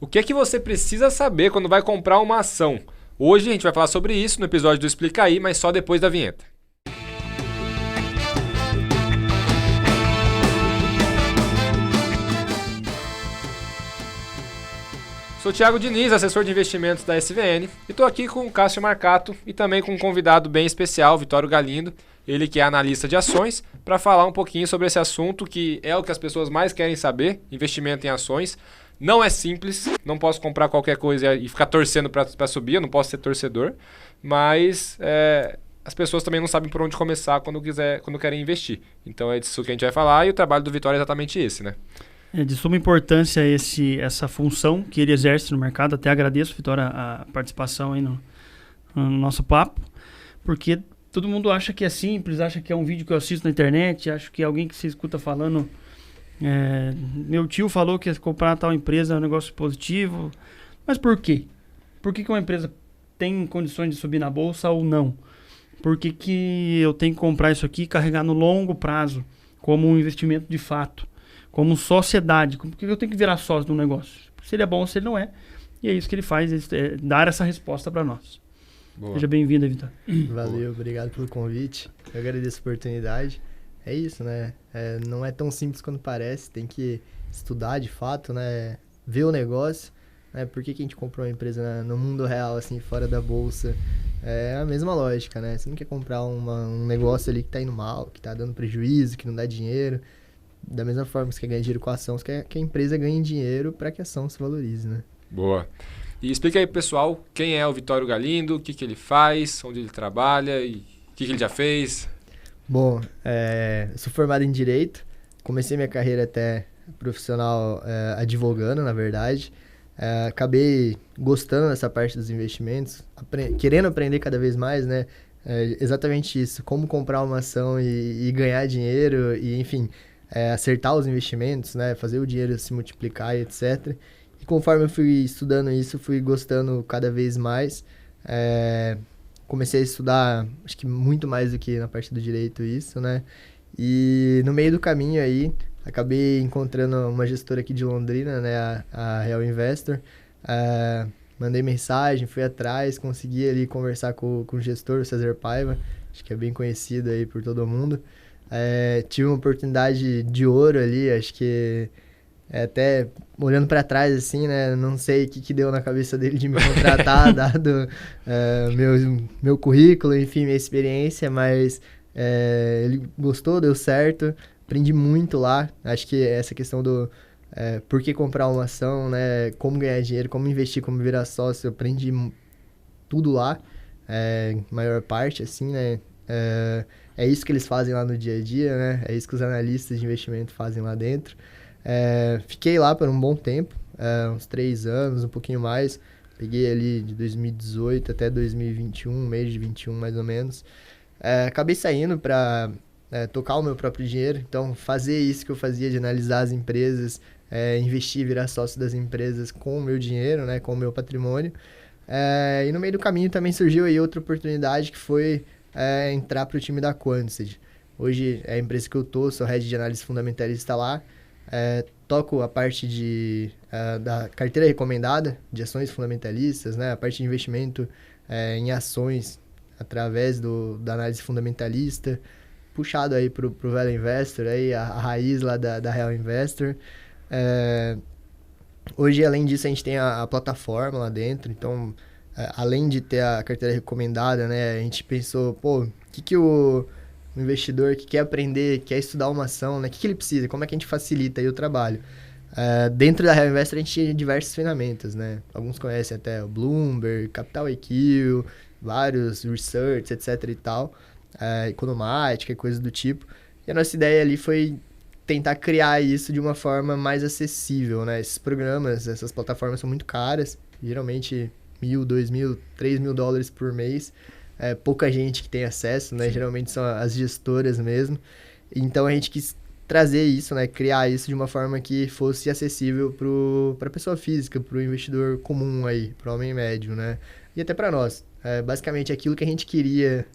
O que é que você precisa saber quando vai comprar uma ação? Hoje a gente vai falar sobre isso no episódio do Explica Aí, mas só depois da vinheta. Sou Thiago Diniz, assessor de investimentos da SVN, e estou aqui com o Cássio Marcato e também com um convidado bem especial, Vitório Galindo, ele que é analista de ações, para falar um pouquinho sobre esse assunto que é o que as pessoas mais querem saber, investimento em ações. Não é simples, não posso comprar qualquer coisa e ficar torcendo para subir, eu não posso ser torcedor, mas as pessoas também não sabem por onde começar quando querem investir. Então é disso que a gente vai falar e o trabalho do Vitório é exatamente esse, né? É de suma importância essa função que ele exerce no mercado. Até agradeço, Vitória, a participação aí no nosso papo, porque todo mundo acha que é simples, acha que é um vídeo que eu assisto na internet, acha que é alguém que você escuta falando. Meu tio falou que comprar tal empresa é um negócio positivo. Mas por quê? Por que uma empresa tem condições de subir na bolsa ou não? Por que eu tenho que comprar isso aqui e carregar no longo prazo como um investimento de fato? Como sociedade, porque eu tenho que virar sócio de um negócio. Se ele é bom ou se ele não é. E é isso que ele faz, dar essa resposta para nós. Boa. Seja bem-vindo, Vitor. Valeu, obrigado pelo convite. Eu agradeço a oportunidade. É isso, né? Não é tão simples quanto parece. Tem que estudar de fato, né? Ver o negócio. Né? Por que a gente comprou uma empresa no mundo real, assim, fora da bolsa? É a mesma lógica, né? Você não quer comprar um negócio ali que tá indo mal, que tá dando prejuízo, que não dá dinheiro. Da mesma forma que você quer ganhar dinheiro com a ação, você quer que a empresa ganhe dinheiro para que a ação se valorize, né? Boa. E explica aí, pessoal, quem é o Vitório Galindo, o que ele faz, onde ele trabalha e o que ele já fez. Bom, eu sou formado em Direito, comecei minha carreira até profissional advogando, na verdade. Acabei gostando dessa parte dos investimentos, querendo aprender cada vez mais, né? Exatamente isso, como comprar uma ação e ganhar dinheiro e, enfim... acertar os investimentos, né? Fazer o dinheiro se multiplicar e etc. E conforme eu fui estudando isso, fui gostando cada vez mais. Comecei a estudar, acho que muito mais do que na parte do direito isso, né? E no meio do caminho aí, acabei encontrando uma gestora aqui de Londrina, né? A Real Investor. Mandei mensagem, fui atrás, consegui ali conversar com o gestor, o César Paiva. Acho que é bem conhecido aí por todo mundo. Tive uma oportunidade de ouro ali, acho que até olhando para trás assim, né, não sei o que deu na cabeça dele de me contratar, dado meu currículo, enfim, minha experiência, mas ele gostou, deu certo, aprendi muito lá. Acho que essa questão do por que comprar uma ação, né, como ganhar dinheiro, como investir, como virar sócio, eu aprendi tudo lá, maior parte, assim, né. É isso que eles fazem lá no dia a dia, né? É isso que os analistas de investimento fazem lá dentro. Fiquei lá por um bom tempo, uns 3 anos, um pouquinho mais. Peguei ali de 2018 até 2021, mês de 21 mais ou menos. Acabei saindo para tocar o meu próprio dinheiro. Então, fazer isso que eu fazia de analisar as empresas, investir, virar sócio das empresas com o meu dinheiro, né? Com o meu patrimônio. E no meio do caminho também surgiu aí outra oportunidade que foi... entrar para o time da Quantity. Hoje é a empresa que eu tô, sou head de análise fundamentalista lá. Toco a parte da carteira recomendada de ações fundamentalistas, né? A parte de investimento em ações através da análise fundamentalista, puxado aí pro Value Investor, aí a raiz lá da Real Investor. Hoje, além disso, a gente tem a plataforma lá dentro, então... além de ter a carteira recomendada, né, a gente pensou, o que o investidor que quer aprender, quer estudar uma ação, né, o que ele precisa, como é que a gente facilita aí o trabalho. Dentro da Real Investor a gente tinha diversas ferramentas, né, alguns conhecem até o Bloomberg, Capital IQ, vários research, etc e tal, economática e coisas do tipo. E a nossa ideia ali foi tentar criar isso de uma forma mais acessível, né, esses programas, essas plataformas são muito caras, geralmente... $1.000, $2.000, $3.000 por mês. Pouca gente que tem acesso, né? Sim. Geralmente são as gestoras mesmo. Então, a gente quis trazer isso, né? Criar isso de uma forma que fosse acessível para a pessoa física, para o investidor comum aí, para o homem médio, né? E até para nós. Basicamente, aquilo que a gente queria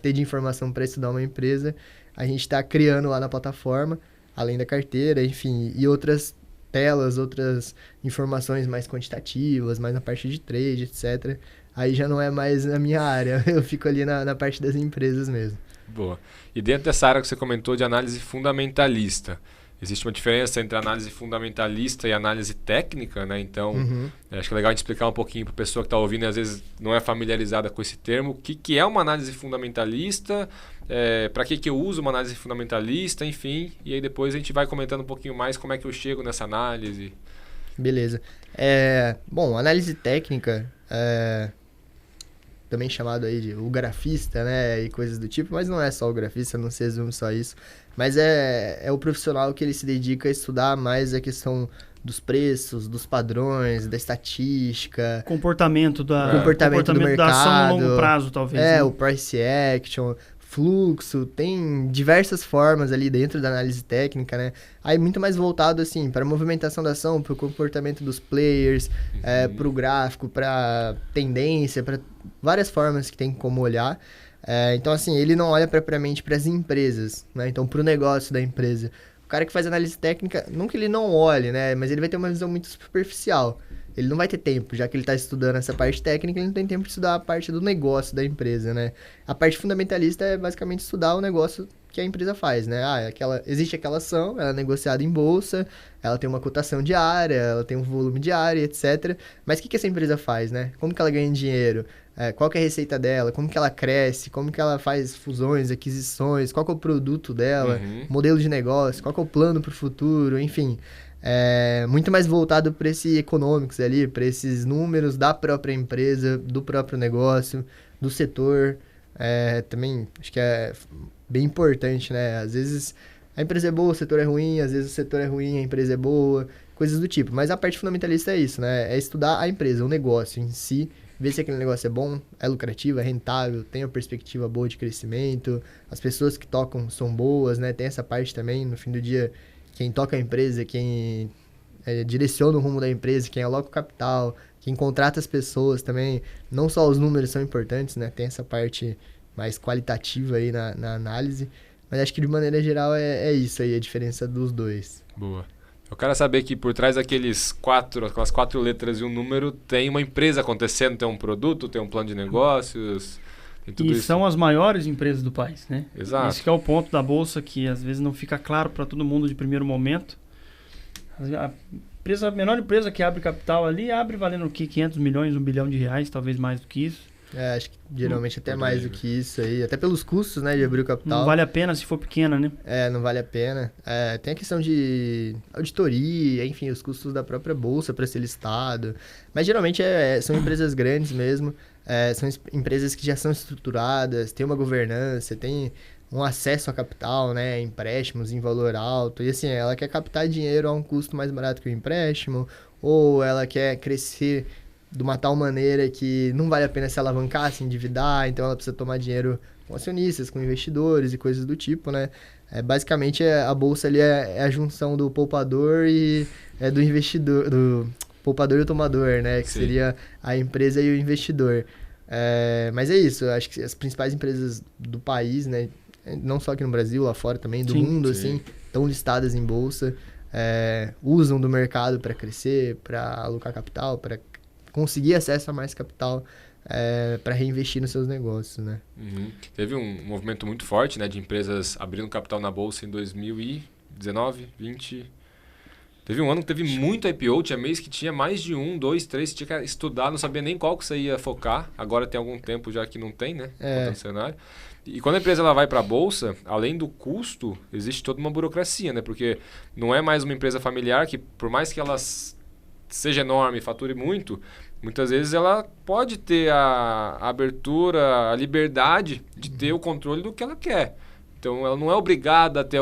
ter de informação para estudar uma empresa, a gente está criando lá na plataforma, além da carteira, enfim, e outras telas, outras informações mais quantitativas, mais na parte de trade, etc. Aí já não é mais a minha área, eu fico ali na parte das empresas mesmo. Boa. E dentro dessa área que você comentou de análise fundamentalista, existe uma diferença entre análise fundamentalista e análise técnica, né? Então, acho que é legal a gente explicar um pouquinho para a pessoa que está ouvindo e às vezes não é familiarizada com esse termo, o que é uma análise fundamentalista, para que eu uso uma análise fundamentalista, enfim, e aí depois a gente vai comentando um pouquinho mais como é que eu chego nessa análise. Beleza. Bom, análise técnica, também chamado aí de o grafista, né, e coisas do tipo, mas não é só o grafista, não se resume só isso, mas é o profissional que ele se dedica a estudar mais a questão dos preços, dos padrões, da estatística, Comportamento do mercado, da ação a longo prazo, talvez. Né? O price action, fluxo, tem diversas formas ali dentro da análise técnica, né? Aí muito mais voltado, assim, para a movimentação da ação, para o comportamento dos players, para o gráfico, para tendência, para várias formas que tem como olhar. Então, assim, ele não olha propriamente para as empresas, né? Então, para o negócio da empresa. O cara que faz análise técnica, não que ele não olhe, né? Mas ele vai ter uma visão muito superficial. Ele não vai ter tempo, já que ele está estudando essa parte técnica, ele não tem tempo de estudar a parte do negócio da empresa, né? A parte fundamentalista é basicamente estudar o negócio que a empresa faz, né? Existe aquela ação, ela é negociada em bolsa, ela tem uma cotação diária, ela tem um volume diário, etc. Mas o que essa empresa faz, né? Como que ela ganha dinheiro? Qual que é a receita dela? Como que ela cresce? Como que ela faz fusões, aquisições? Qual que é o produto dela? Modelo de negócio? Qual que é o plano para o futuro? Enfim... muito mais voltado para esse econômicos ali, para esses números da própria empresa, do próprio negócio, do setor. Também acho que é bem importante, né? Às vezes a empresa é boa, o setor é ruim, às vezes o setor é ruim, a empresa é boa, coisas do tipo. Mas a parte fundamentalista é isso, né? É estudar a empresa, o negócio em si, ver se aquele negócio é bom, é lucrativo, é rentável, tem uma perspectiva boa de crescimento, as pessoas que tocam são boas, né? Tem essa parte também, no fim do dia... Quem toca a empresa, quem direciona o rumo da empresa, quem aloca o capital, quem contrata as pessoas também. Não só os números são importantes, né? Tem essa parte mais qualitativa aí na análise. Mas acho que de maneira geral é isso aí, a diferença dos dois. Boa. Eu quero saber que por trás aquelas 4 letras e um número, tem uma empresa acontecendo, tem um produto, tem um plano de negócios... E são as maiores empresas do país, né? Exato. Esse que é o ponto da Bolsa que às vezes não fica claro para todo mundo de primeiro momento. A menor empresa que abre capital ali, abre valendo o quê? 500 milhões, 1 bilhão de reais, talvez mais do que isso. Acho que geralmente até mais do que isso aí. Até pelos custos, né, de abrir o capital. Não vale a pena se for pequena, né? Não vale a pena. Tem a questão de auditoria, enfim, os custos da própria bolsa para ser listado. Mas geralmente são empresas grandes mesmo. São empresas que já são estruturadas, tem uma governança, tem um acesso a capital, né, empréstimos em valor alto. E assim, ela quer captar dinheiro a um custo mais barato que o empréstimo, ou ela quer crescer de uma tal maneira que não vale a pena se alavancar, se endividar, então ela precisa tomar dinheiro com acionistas, com investidores e coisas do tipo, né? Basicamente, a bolsa ali é a junção do poupador e do investidor, do poupador e o tomador, né? Que Sim. seria a empresa e o investidor. Mas é isso, eu acho que as principais empresas do país, né? Não só aqui no Brasil, lá fora também, do mundo, sim. assim, estão listadas em bolsa, usam do mercado para crescer, para alocar capital, para conseguir acesso a mais capital para reinvestir nos seus negócios, né? Teve um movimento muito forte, né, de empresas abrindo capital na bolsa em 2019, 20... Teve um ano que teve muito IPO, tinha mês que tinha mais de 1, 2, 3, você tinha que estudar, não sabia nem qual que você ia focar. Agora tem algum tempo já que não tem, né? No cenário. E quando a empresa ela vai para a bolsa, além do custo, existe toda uma burocracia, né? Porque não é mais uma empresa familiar que, por mais que ela seja enorme, fature muito, muitas vezes ela pode ter a abertura, a liberdade de ter o controle do que ela quer. Então ela não é obrigada a ter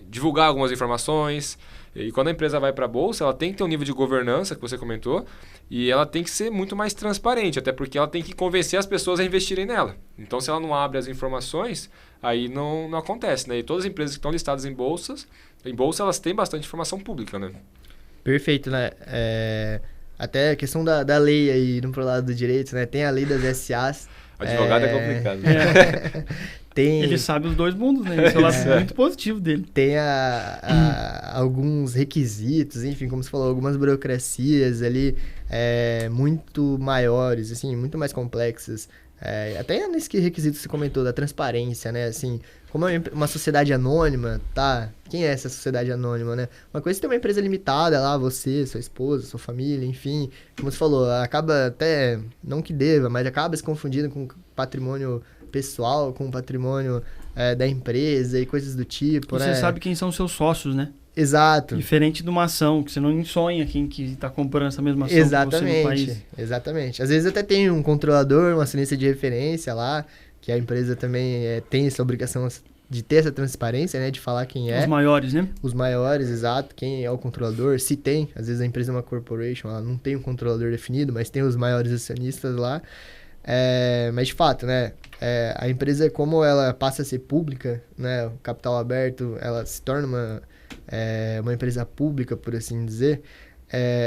divulgar algumas informações. E quando a empresa vai para a bolsa, ela tem que ter um nível de governança que você comentou, e ela tem que ser muito mais transparente, até porque ela tem que convencer as pessoas a investirem nela. Então, se ela não abre as informações, aí não acontece, né? E todas as empresas que estão listadas em bolsa, elas têm bastante informação pública, né? Perfeito, né? Até a questão da lei aí, no pro lado do direito, né? Tem a lei das SAs. Advogado é complicado. Né? Ele sabe os dois mundos, né? Esse é o lado muito positivo dele. Tem alguns requisitos, enfim, como você falou, algumas burocracias ali muito maiores, assim, muito mais complexas. Até nesse requisito que você comentou, da transparência, né? Assim, como é uma sociedade anônima, tá? Quem é essa sociedade anônima, né? Uma coisa é ter uma empresa limitada lá, você, sua esposa, sua família, enfim. Como você falou, acaba até, não que deva, mas acaba se confundindo com patrimônio pessoal, com patrimônio da empresa e coisas do tipo, Você sabe quem são os seus sócios, né? Exato. Diferente de uma ação, que você não sonha quem que está comprando essa mesma ação Exatamente, que você no país. Exatamente. Às vezes até tem um controlador, uma acionista de referência lá, que a empresa também tem essa obrigação de ter essa transparência, né? De falar quem é. Os maiores, né? Os maiores, exato. Quem é o controlador, se tem. Às vezes a empresa é uma corporation, ela não tem um controlador definido, mas tem os maiores acionistas lá. Mas de fato, né? A empresa, como ela passa a ser pública, né? O capital aberto, ela se torna uma empresa pública, por assim dizer.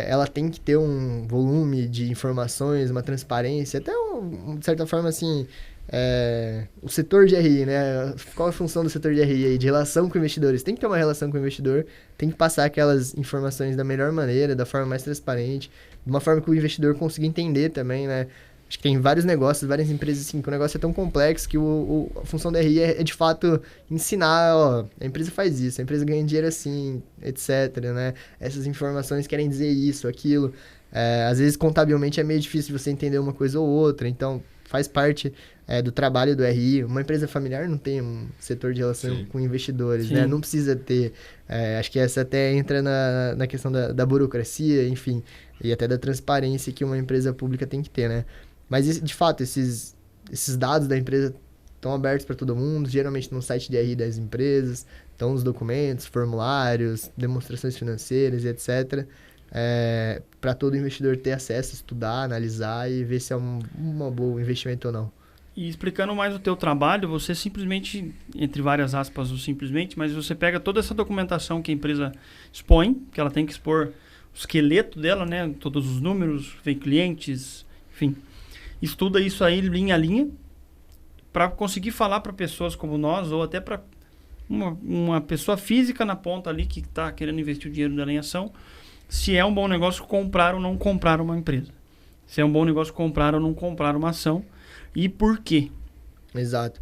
Ela tem que ter um volume de informações, uma transparência, até de certa forma, assim, o setor de RI, né? Qual a função do setor de RI aí? De relação com investidores. Tem que ter uma relação com o investidor, tem que passar aquelas informações da melhor maneira, da forma mais transparente, de uma forma que o investidor consiga entender também, né? Acho que tem vários negócios, várias empresas, assim, que o negócio é tão complexo que a função da RI é de fato ensinar, ó, a empresa faz isso, a empresa ganha dinheiro assim, etc, né? Essas informações querem dizer isso, aquilo. Às vezes, contabilmente, é meio difícil você entender uma coisa ou outra, então faz parte do trabalho do RI. Uma empresa familiar não tem um setor de relação com investidores, né? Não precisa ter. Acho que essa até entra na questão da burocracia, enfim, e até da transparência que uma empresa pública tem que ter, né? Mas, de fato, esses dados da empresa estão abertos para todo mundo, geralmente no site de RI das empresas, estão os documentos, formulários, demonstrações financeiras, etc. Para todo investidor ter acesso, estudar, analisar e ver se é um bom investimento ou não. E explicando mais o teu trabalho, você simplesmente, entre várias aspas, o simplesmente, mas você pega toda essa documentação que a empresa expõe, que ela tem que expor o esqueleto dela, né? Todos os números, vem clientes, enfim. Estuda isso aí linha a linha para conseguir falar para pessoas como nós ou até para uma pessoa física na ponta ali que está querendo investir o dinheiro dela em ação, se é um bom negócio comprar ou não comprar uma empresa. Se é um bom negócio comprar ou não comprar uma ação e por quê. Exato.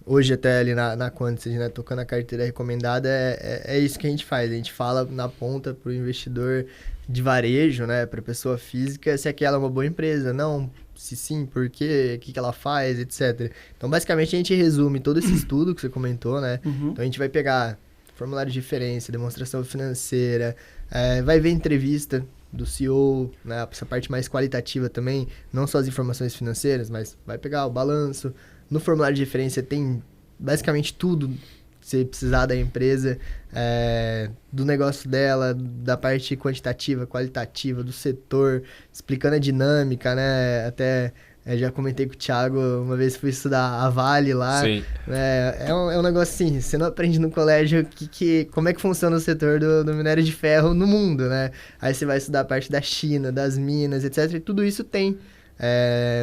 Hoje até ali na Quantity, né, tocando a carteira recomendada, é isso que a gente faz. A gente fala na ponta para o investidor de varejo, né, para pessoa física, se aquela é uma boa empresa, não, se sim, por quê, o que ela faz, etc. Então, basicamente, a gente resume todo esse estudo que você comentou, né? Uhum. Então, a gente vai pegar formulário de referência, demonstração financeira, vai ver entrevista do CEO, né, essa parte mais qualitativa também, não só as informações financeiras, mas vai pegar o balanço. No formulário de referência tem basicamente tudo que você precisar da empresa, do negócio dela, da parte quantitativa, qualitativa, do setor, explicando a dinâmica, né? Até já comentei com o Thiago, uma vez fui estudar a Vale lá. Sim. Né? É um negócio assim, você não aprende no colégio como é que funciona o setor do minério de ferro no mundo, né? Aí você vai estudar a parte da China, das minas, etc. E tudo isso tem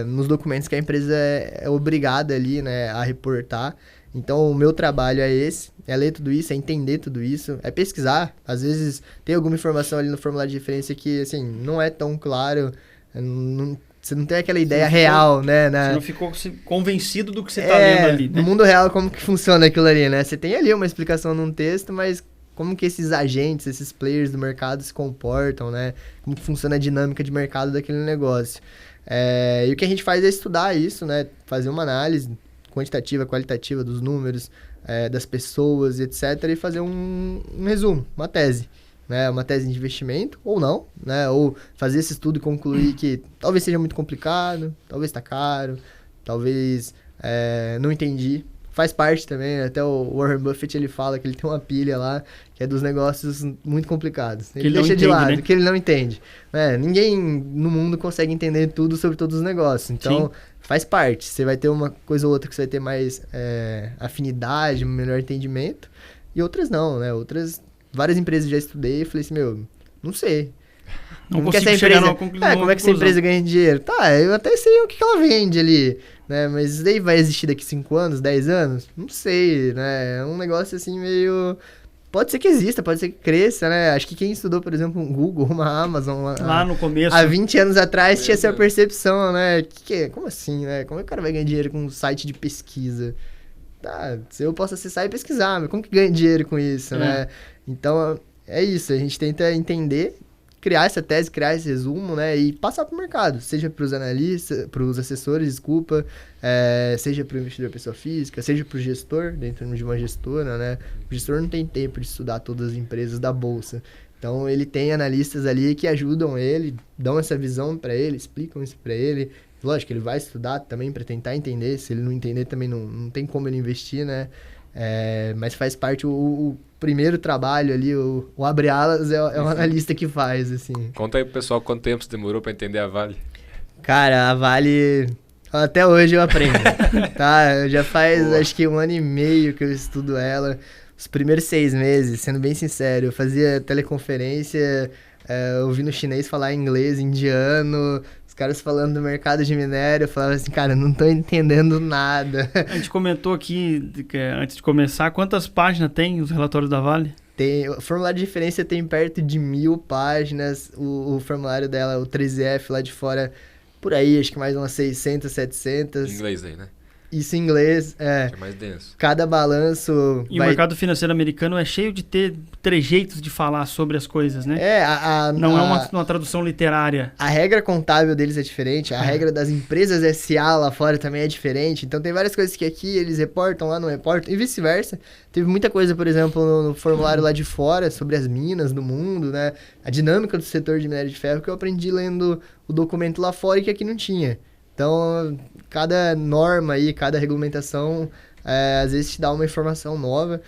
nos documentos que a empresa é obrigada ali, né, a reportar. Então, o meu trabalho é esse, é ler tudo isso, é entender tudo isso, é pesquisar. Às vezes, tem alguma informação ali no formulário de referência que, assim, não é tão claro, você não tem aquela ideia real, né? Você não ficou convencido do que você está lendo ali, né? No mundo real, como que funciona aquilo ali, né? Você tem ali uma explicação num texto, mas como que esses agentes, esses players do mercado se comportam, né? Como que funciona a dinâmica de mercado daquele negócio. E o que a gente faz é estudar isso, né? Fazer uma análise quantitativa, qualitativa dos números, das pessoas, etc. E fazer um resumo, uma tese, né? Uma tese de investimento, ou não, né? Ou fazer esse estudo e concluir que talvez seja muito complicado, talvez está caro, talvez não entendi. Faz parte também, até o Warren Buffett ele fala que ele tem uma pilha lá, que é dos negócios muito complicados. Ele deixa de lado, né? Que ele não entende. Ninguém no mundo consegue entender tudo sobre todos os negócios. Então, sim, faz parte. Você vai ter uma coisa ou outra que você vai ter mais afinidade, um melhor entendimento, e outras não, né? Várias empresas já estudei e falei assim, não sei. Não como que consigo essa chegar empresa, numa conclusão. como é que essa empresa ganha dinheiro? Tá, eu até sei o que ela vende ali, né? Mas isso daí vai existir daqui 5 anos, 10 anos? Não sei, né? É um negócio assim meio... Pode ser que exista, pode ser que cresça, né? Acho que quem estudou, por exemplo, um Google, uma Amazon... Lá no começo. Há 20 anos atrás tinha essa percepção, né? Como assim, né? Como é que o cara vai ganhar dinheiro com um site de pesquisa? Tá, se eu posso acessar e pesquisar, mas como que ganha dinheiro com isso, né? Então, é isso. A gente tenta entender, criar essa tese, criar esse resumo, né? E passar para o mercado, seja para os analistas, para os assessores, desculpa, seja para o investidor pessoa física, seja para o gestor, dentro de uma gestora, né? O gestor não tem tempo de estudar todas as empresas da bolsa. Então, ele tem analistas ali que ajudam ele, dão essa visão para ele, explicam isso para ele. Lógico, ele vai estudar também para tentar entender. Se ele não entender, também não tem como ele investir, né? Mas faz parte o primeiro trabalho ali, o abre alas é o analista que faz, assim. Conta aí pro pessoal quanto tempo você demorou para entender a Vale. Cara, a Vale... Até hoje eu aprendo, tá? Já faz, acho que 1 ano e meio que eu estudo ela. Os primeiros 6 meses, sendo bem sincero, eu fazia teleconferência, ouvindo chinês falar inglês, indiano... Os caras falando do mercado de minério, eu falava assim, cara, não tô entendendo nada. A gente comentou aqui, antes de começar, quantas páginas tem os relatórios da Vale? O formulário de referência tem perto de 1000 páginas, o formulário dela, o 13F lá de fora, por aí, acho que mais umas 600, 700. Em inglês aí, né? Isso em inglês, Que é mais denso. Cada balanço... E o mercado financeiro americano é cheio de ter trejeitos de falar sobre as coisas, né? Não é uma tradução literária. A regra contábil deles é diferente, a regra das empresas SA lá fora também é diferente. Então tem várias coisas que aqui eles reportam, lá não reportam, e vice-versa. Teve muita coisa, por exemplo, no formulário lá de fora, sobre as minas do mundo, né? A dinâmica do setor de minério de ferro, que eu aprendi lendo o documento lá fora e que aqui não tinha. Então, cada norma aí, cada regulamentação, às vezes te dá uma informação nova.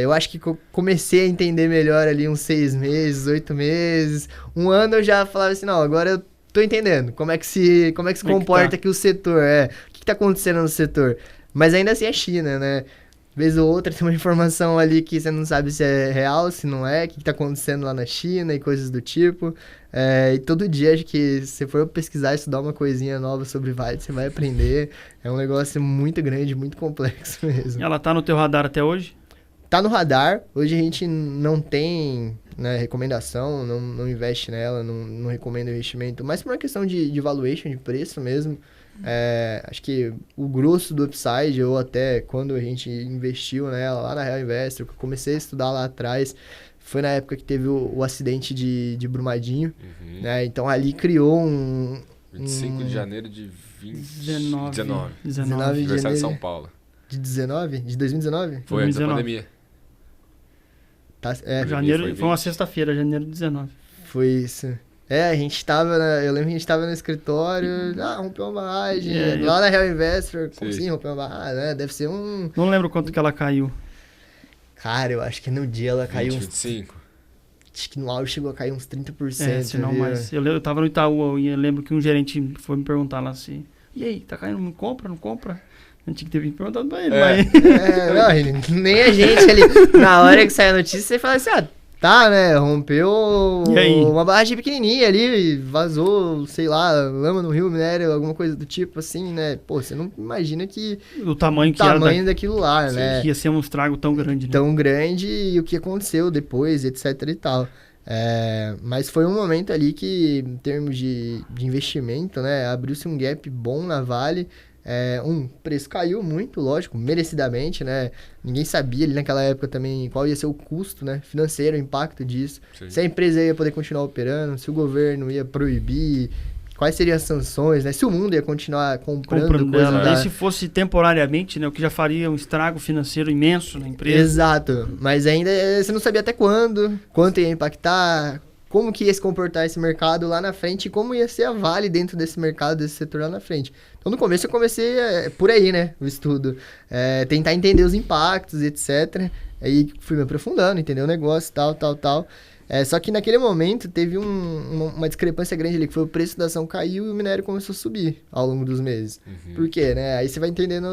Eu acho que comecei a entender melhor ali uns 6 meses, 8 meses. 1 ano eu já falava assim, não, agora eu tô entendendo como é que se comporta aqui o setor, o que tá acontecendo no setor. Mas ainda assim é China, né? Vez ou outra tem uma informação ali que você não sabe se é real, se não é, o que tá acontecendo lá na China e coisas do tipo. E todo dia, acho que se você for pesquisar, estudar uma coisinha nova sobre Vale, você vai aprender. É um negócio muito grande, muito complexo mesmo. Ela tá no teu radar até hoje? Tá no radar. Hoje a gente não tem, né, recomendação, não investe nela, não recomenda investimento. Mas por uma questão de valuation, de preço mesmo. Acho que o grosso do upside, ou até quando a gente investiu nela lá na Real Investor, que eu comecei a estudar lá atrás, foi na época que teve o acidente de Brumadinho, né? Então ali criou 25 de janeiro de 19 aniversário de São Paulo. De 19? De 2019? Foi antes da pandemia. Janeiro, foi uma sexta-feira, janeiro de 19. Foi isso. A gente tava, eu lembro que a gente tava no escritório, rompeu uma barragem, lá na Real Investor, como assim, rompeu uma barragem, né? Deve ser um... Não lembro quanto que ela caiu. Cara, eu acho que no dia ela caiu 25. Acho que no auge chegou a cair uns 30%. Se não mais. Eu tava no Itaú e eu lembro que um gerente foi me perguntar lá assim, e aí, tá caindo, não compra? A gente tinha que ter perguntado pra ele, mas... nem a gente ali, na hora que sai a notícia, você fala assim, tá, né, rompeu uma barragem pequenininha ali, vazou, sei lá, lama no rio, minério, alguma coisa do tipo assim, né? Pô, você não imagina que... O tamanho daquilo lá, né? Que ia ser um estrago tão grande, né? Tão grande e o que aconteceu depois, etc e tal. Mas foi um momento ali que, em termos de investimento, né, abriu-se um gap bom na Vale. O preço caiu muito, lógico, merecidamente, né? Ninguém sabia ali naquela época também qual ia ser o custo, né, financeiro, o impacto disso. Sim. Se a empresa ia poder continuar operando, se o governo ia proibir, quais seriam as sanções, né? Se o mundo ia continuar comprando dela. E se fosse temporariamente, né? O que já faria um estrago financeiro imenso na empresa. Exato, mas ainda você não sabia até quanto ia impactar, como que ia se comportar esse mercado lá na frente e como ia ser a Vale dentro desse mercado, desse setor lá na frente. Então, no começo eu comecei por aí, né, o estudo. Tentar entender os impactos, etc. Aí fui me aprofundando, entender o negócio, tal. Só que naquele momento teve uma discrepância grande ali, que foi o preço da ação caiu e o minério começou a subir ao longo dos meses. Por quê, né? Aí você vai entendendo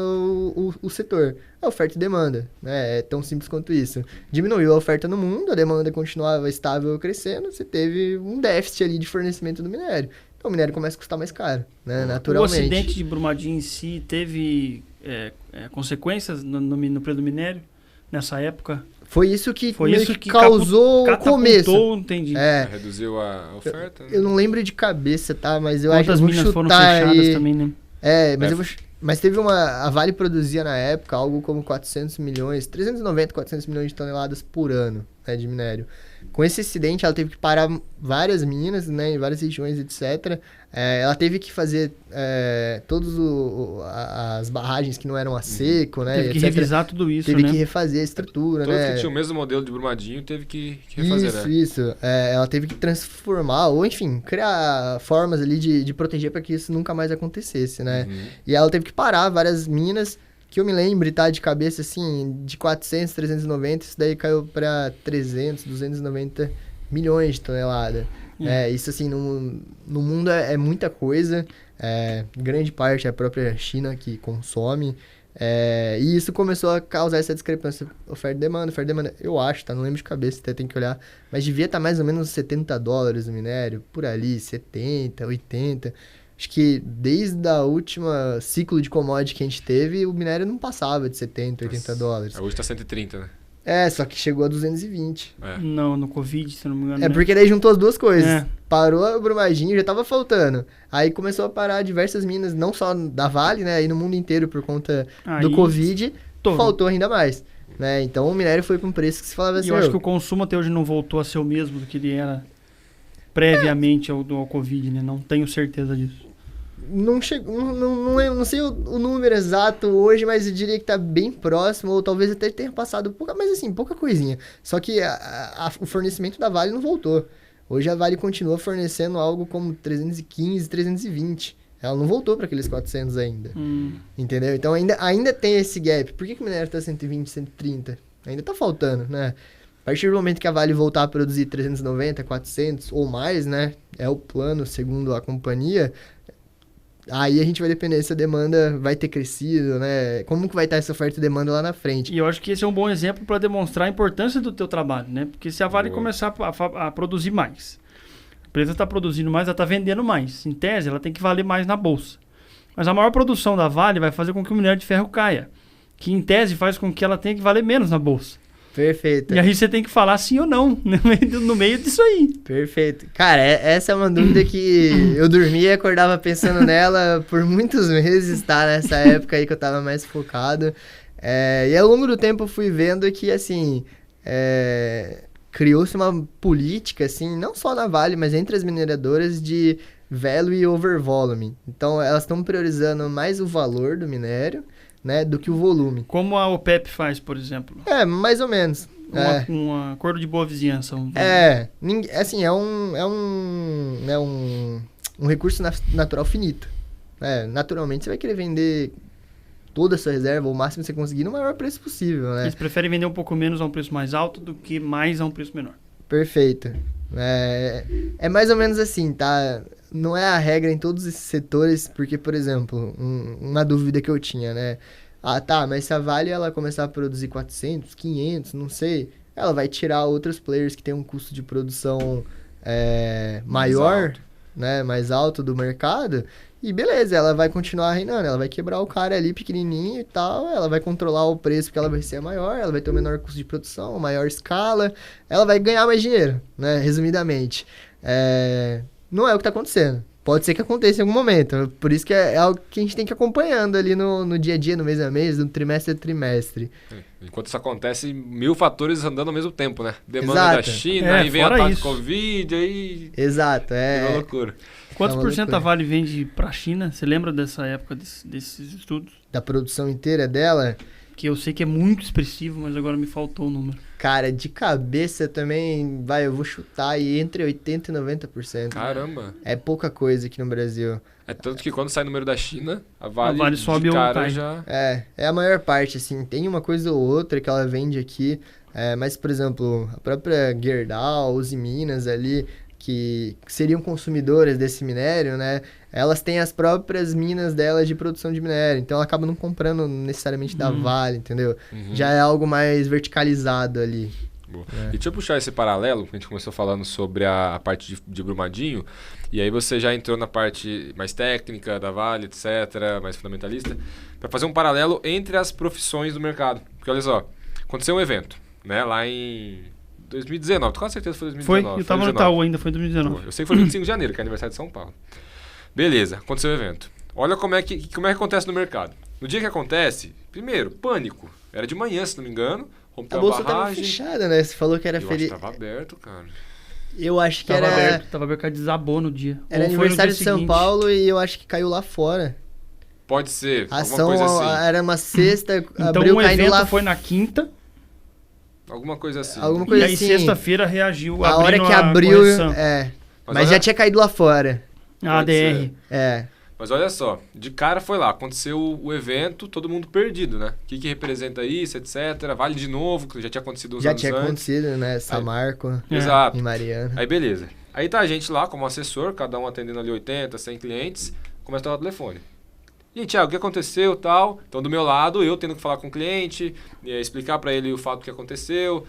o setor. A oferta e demanda, né? É tão simples quanto isso. Diminuiu a oferta no mundo, a demanda continuava estável crescendo, você teve um déficit ali de fornecimento do minério. Então o minério começa a custar mais caro, né? Naturalmente. O acidente de Brumadinho em si teve consequências no preço do minério nessa época? Foi isso que causou o começo. Entendi. Reduziu a oferta? Eu não lembro de cabeça, tá? Mas eu Quantas acho que eu vou minas foram chutar fechadas aí. também, né? Mas teve a Vale produzia na época algo como 390, 400 milhões de toneladas por ano, né, de minério. Com esse acidente, ela teve que parar várias minas, né, em várias regiões, etc. Ela teve que fazer todas as barragens que não eram a seco, né, teve que etc. revisar tudo isso, Teve né? que refazer a estrutura, Todos né? que tinham o mesmo modelo de Brumadinho teve que refazer, né? Isso. Ela teve que transformar, ou enfim, criar formas ali de proteger para que isso nunca mais acontecesse, né? E ela teve que parar várias minas, que eu me lembro, tá, de cabeça, assim, de 400, 390, isso daí caiu para 300, 290 milhões de toneladas. Isso, assim, no mundo é muita coisa, grande parte é a própria China que consome, e isso começou a causar essa discrepância oferta e demanda, eu acho, tá, não lembro de cabeça, até tem que olhar, mas devia estar mais ou menos $70 o minério, por ali, 70, 80... Acho que desde a última ciclo de commodity que a gente teve, o minério não passava de 70, 80 dólares. Hoje tá 130, né? Só que chegou a 220. Não, no Covid, se não me engano. Porque daí juntou as duas coisas. Parou o Brumadinho, já tava faltando. Aí começou a parar diversas minas, não só da Vale, né? Aí no mundo inteiro por conta do Covid, faltou ainda mais. Né? Então o minério foi com um preço que se falava assim... E eu acho que o consumo até hoje não voltou a ser o mesmo do que ele era previamente ao Covid, né? Não tenho certeza disso. Não chegou, não sei o número exato hoje, mas eu diria que tá bem próximo, ou talvez até tenha passado pouca, mas assim, pouca coisinha. Só que o fornecimento da Vale não voltou. Hoje a Vale continua fornecendo algo como 315, 320. Ela não voltou para aqueles 400 ainda. Entendeu? Então ainda tem esse gap. Por que o minério tá 120, 130? Ainda tá faltando, né? A partir do momento que a Vale voltar a produzir 390, 400 ou mais, né? É o plano, segundo a companhia. Aí a gente vai depender se a demanda vai ter crescido, né? Como que vai estar essa oferta e demanda lá na frente. E eu acho que esse é um bom exemplo para demonstrar a importância do teu trabalho, né? Porque se a Vale começar a produzir mais, a empresa está produzindo mais, ela está vendendo mais. Em tese, ela tem que valer mais na bolsa. Mas a maior produção da Vale vai fazer com que o minério de ferro caia, que em tese faz com que ela tenha que valer menos na bolsa. Perfeito. E aí você tem que falar sim ou não no meio disso aí. Perfeito. Cara, essa é uma dúvida que eu dormia e acordava pensando nela por muitos meses, tá? Nessa época aí que eu tava mais focado. E ao longo do tempo eu fui vendo que, assim, criou-se uma política, assim, não só na Vale, mas entre as mineradoras de value over volume. Então, elas estão priorizando mais o valor do minério, né, do que o volume. Como a OPEP faz, por exemplo. Mais ou menos. Um acordo de boa vizinhança. Assim, é um recurso natural finito. Naturalmente, você vai querer vender toda a sua reserva, o máximo que você conseguir, no maior preço possível, né? Eles preferem vender um pouco menos a um preço mais alto do que mais a um preço menor. Perfeito. É mais ou menos assim, tá? Não é a regra em todos esses setores, porque, por exemplo, uma dúvida que eu tinha, né? Mas se a Vale ela começar a produzir 400, 500, não sei, ela vai tirar outros players que tem um custo de produção maior, né? Mais alto do mercado, e beleza, ela vai continuar reinando, ela vai quebrar o cara ali pequenininho e tal, ela vai controlar o preço porque ela vai ser maior, ela vai ter um menor custo de produção, maior escala, ela vai ganhar mais dinheiro, né? Resumidamente. Não é o que está acontecendo. Pode ser que aconteça em algum momento. Por isso que é algo que a gente tem que ir acompanhando ali no dia a dia, no mês a mês, no trimestre a trimestre. Enquanto isso acontece, 1000 fatores andando ao mesmo tempo, né? Demanda da China, aí vem ataque de Covid, aí... Exato, é uma loucura. Quantos por cento a Vale vende para a China? Você lembra dessa época desses estudos? Da produção inteira dela? Que eu sei que é muito expressivo, mas agora me faltou o número. Cara, de cabeça também, eu vou chutar aí entre 80% e 90%. Caramba! Né? É pouca coisa aqui no Brasil. Tanto que quando sai o número da China, a Vale sobe de cara ou já... É a maior parte, assim. Tem uma coisa ou outra que ela vende aqui. Mas, por exemplo, a própria Gerdau, Uzi Minas ali, que seriam consumidoras desse minério, né? Elas têm as próprias minas delas de produção de minério, então ela acaba não comprando necessariamente da Vale, entendeu? Já é algo mais verticalizado ali. E deixa eu puxar esse paralelo, que a gente começou falando sobre a parte de Brumadinho, e aí você já entrou na parte mais técnica da Vale, etc., mais fundamentalista, para fazer um paralelo entre as profissões do mercado. Porque olha só, aconteceu um evento, né, lá em 2019, com certeza foi 2019. Foi, eu tava no Itaú ainda, foi em 2019. Eu sei que foi 25 de janeiro, que é aniversário de São Paulo. Beleza, aconteceu o evento. Olha como é que acontece no mercado. No dia que acontece, primeiro, pânico. Era de manhã, se não me engano. A bolsa tava fechada, né? Você falou que era feliz. Eu acho que tava aberto, cara. Eu acho que tava era... aberto, tava aberto, desabou no dia. Era aniversário de São Paulo e eu acho que caiu lá fora. Pode ser, a ação alguma coisa assim. Era uma sexta, então abriu o caindo evento lá... foi na quinta. Alguma coisa assim. E aí sexta-feira reagiu, a hora que abriu, mas já tinha caído lá fora. A ADR. Mas olha só, de cara foi lá, aconteceu o evento, todo mundo perdido, né? O que representa isso, etc. Vale de novo, que já tinha acontecido uns anos antes. Já tinha acontecido, né? Samarco, Exato. em Mariana. Aí beleza. Aí tá a gente lá como assessor, cada um atendendo ali 80, 100 clientes, começa a tocar o telefone. E aí, Thiago, o que aconteceu tal? Então, do meu lado, eu tendo que falar com o cliente, explicar para ele o fato que aconteceu,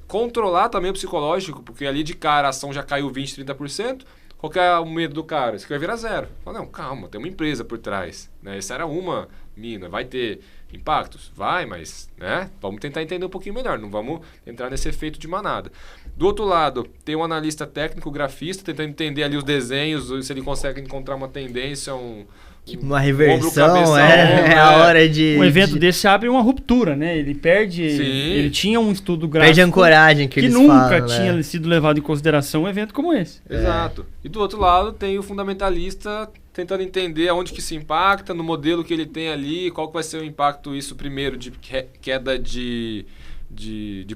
controlar também o psicológico, porque ali de cara a ação já caiu 20%, 30%. Qual que é o medo do cara? Isso que vai virar zero. Fala, não, calma, tem uma empresa por trás. Né? Essa era uma mina. Vai ter impactos? Vai, mas né? Vamos tentar entender um pouquinho melhor. Não vamos entrar nesse efeito de manada. Do outro lado, tem um analista técnico, grafista, tentando entender ali os desenhos, se ele consegue encontrar uma tendência, uma reversão, é a hora de... Um evento desse abre uma ruptura, né? Ele perde... Sim. Ele tinha um estudo gráfico... Perde a ancoragem que eles nunca falam, tinha sido levado em consideração um evento como esse. Exato. E do outro lado tem o fundamentalista tentando entender aonde que se impacta, no modelo que ele tem ali, qual que vai ser o impacto isso primeiro de queda de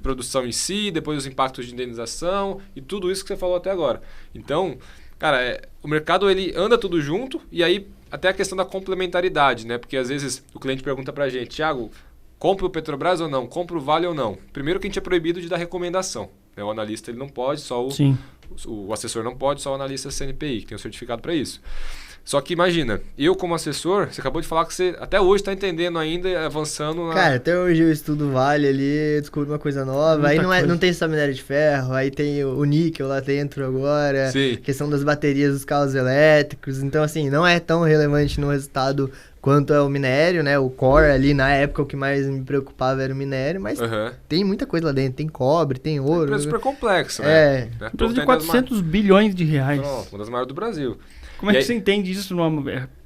produção em si, depois os impactos de indenização e tudo isso que você falou até agora. Então, cara, o mercado ele anda tudo junto e aí até a questão da complementaridade, né? Porque às vezes o cliente pergunta pra gente, Thiago, compra o Petrobras ou não? Compra o Vale ou não? Primeiro que a gente é proibido de dar recomendação. Né? O analista ele não pode, só o assessor não pode, só o analista CNPI, que tem um certificado para isso. Só que imagina, eu como assessor, você acabou de falar que você até hoje está entendendo ainda, avançando... Cara, até hoje eu estudo Vale ali, descubro uma coisa nova, aí não tem só minério de ferro, aí tem o níquel lá dentro agora, Sim. Questão das baterias dos carros elétricos, então assim, não é tão relevante no resultado quanto é o minério, né, o core ali, na época o que mais me preocupava era o minério, mas tem muita coisa lá dentro, tem cobre, tem ouro... É uma empresa super complexa, né? Empresa de 400 bilhões de reais. Pronto, uma das maiores do Brasil. Como é que você entende isso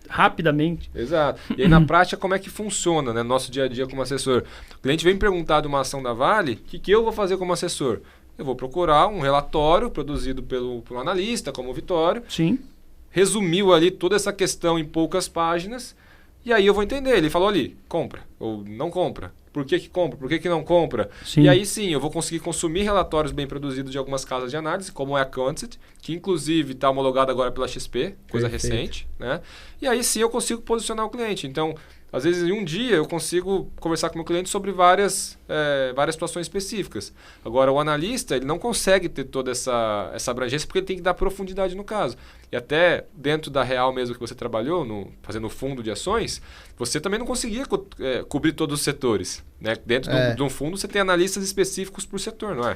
rapidamente? Exato. E aí, na prática, como é que funciona, né? Nosso dia a dia como assessor? O cliente vem me perguntar de uma ação da Vale, o que eu vou fazer como assessor? Eu vou procurar um relatório produzido pelo analista, como o Vitório. Sim. Resumiu ali toda essa questão em poucas páginas. E aí eu vou entender. Ele falou ali, compra ou não compra. Por que compra? Por que não compra? Sim. E aí sim, eu vou conseguir consumir relatórios bem produzidos de algumas casas de análise, como é a Quantity, que inclusive está homologada agora pela XP, coisa recente. Né? E aí sim eu consigo posicionar o cliente. Então, às vezes em um dia eu consigo conversar com o meu cliente sobre várias situações específicas. Agora, o analista ele não consegue ter toda essa abrangência porque ele tem que dar profundidade no caso. E até dentro da Real mesmo que você trabalhou, fazendo o fundo de ações, você também não conseguia cobrir todos os setores. Né? Dentro de um fundo você tem analistas específicos por setor, não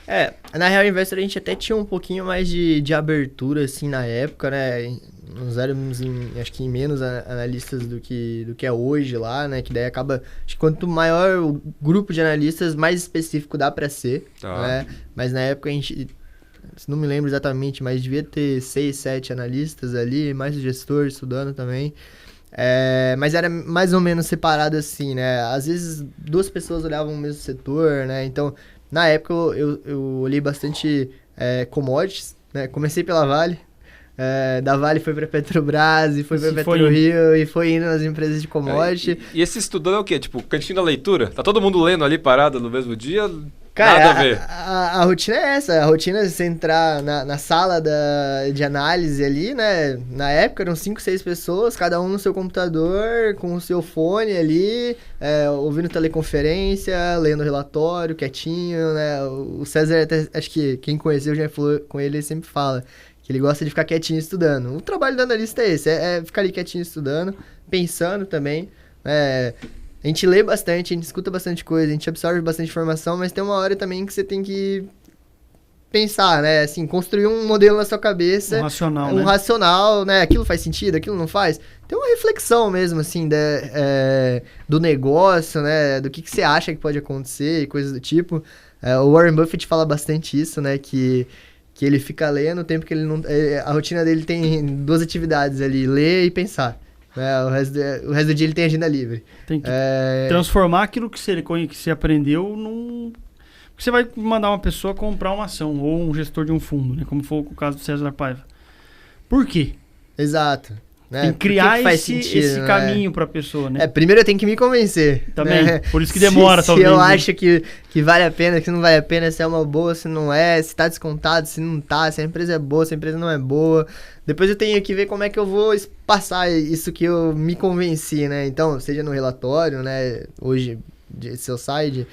é? Na Real Investor a gente até tinha um pouquinho mais de abertura assim na época, né? Nós éramos acho que em menos analistas do que é hoje lá, né? Que daí acaba... Acho que quanto maior o grupo de analistas, mais específico dá para ser, né? Mas na época a gente... Não me lembro exatamente, mas devia ter 6, 7 analistas ali, mais o gestor estudando também. Mas era mais ou menos separado assim, né? Às vezes 2 pessoas olhavam o mesmo setor, né? Então, na época eu olhei bastante commodities, né? Comecei pela Vale, Da Vale foi pra Petrobras, e foi pra PetroRio, e foi indo nas empresas de commodity. E esse estudando é o quê? Tipo, cantinho da leitura? Tá todo mundo lendo ali parado no mesmo dia? Cara, nada a ver. A rotina é essa. A rotina é você entrar na sala de análise ali, né? Na época eram 5, 6 pessoas, cada um no seu computador, com o seu fone ali, ouvindo teleconferência, lendo relatório, quietinho, né? O César, até, acho que quem conheceu já falou com ele sempre fala que ele gosta de ficar quietinho estudando. O trabalho do analista é esse, é ficar ali quietinho estudando, pensando também, a gente lê bastante, a gente escuta bastante coisa, a gente absorve bastante informação, mas tem uma hora também que você tem que pensar, né? Assim, construir um modelo na sua cabeça. Um racional, né? Aquilo faz sentido, aquilo não faz. Tem uma reflexão mesmo, assim, do negócio, né? Do que você acha que pode acontecer e coisas do tipo. O Warren Buffett fala bastante isso, né? Que ele fica lendo o tempo que ele não... A rotina dele tem 2 atividades ali, ler e pensar. O resto do dia ele tem agenda livre. Tem que transformar aquilo que você aprendeu num... Você vai mandar uma pessoa comprar uma ação ou um gestor de um fundo, né? Como foi o caso do César Paiva. Por quê? Exato. Tem que criar esse caminho para a pessoa, né? Primeiro eu tenho que me convencer. Também, por isso que demora, talvez. Se eu acho que vale a pena, que não vale a pena, se é uma boa, se não é, se tá descontado, se não tá, se a empresa é boa, se a empresa não é boa. Depois eu tenho que ver como é que eu vou passar isso que eu me convenci, né? Então, seja no relatório, né? Hoje, de seu site,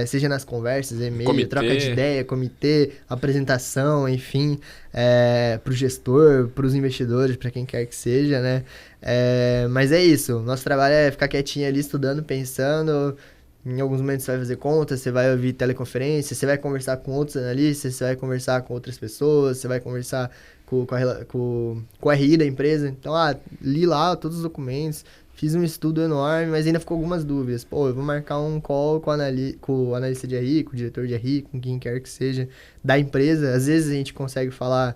seja nas conversas, e-mail, troca de ideia, comitê, apresentação, enfim, para o gestor, para os investidores, para quem quer que seja, né? Mas é isso, nosso trabalho é ficar quietinho ali, estudando, pensando. Em alguns momentos você vai fazer contas, você vai ouvir teleconferência, você vai conversar com outros analistas, você vai conversar com outras pessoas, você vai conversar com o RI da empresa. Então, li lá todos os documentos, fiz um estudo enorme, mas ainda ficou algumas dúvidas. Eu vou marcar um call com o analista de RI, com o diretor de RI, com quem quer que seja da empresa. Às vezes a gente consegue falar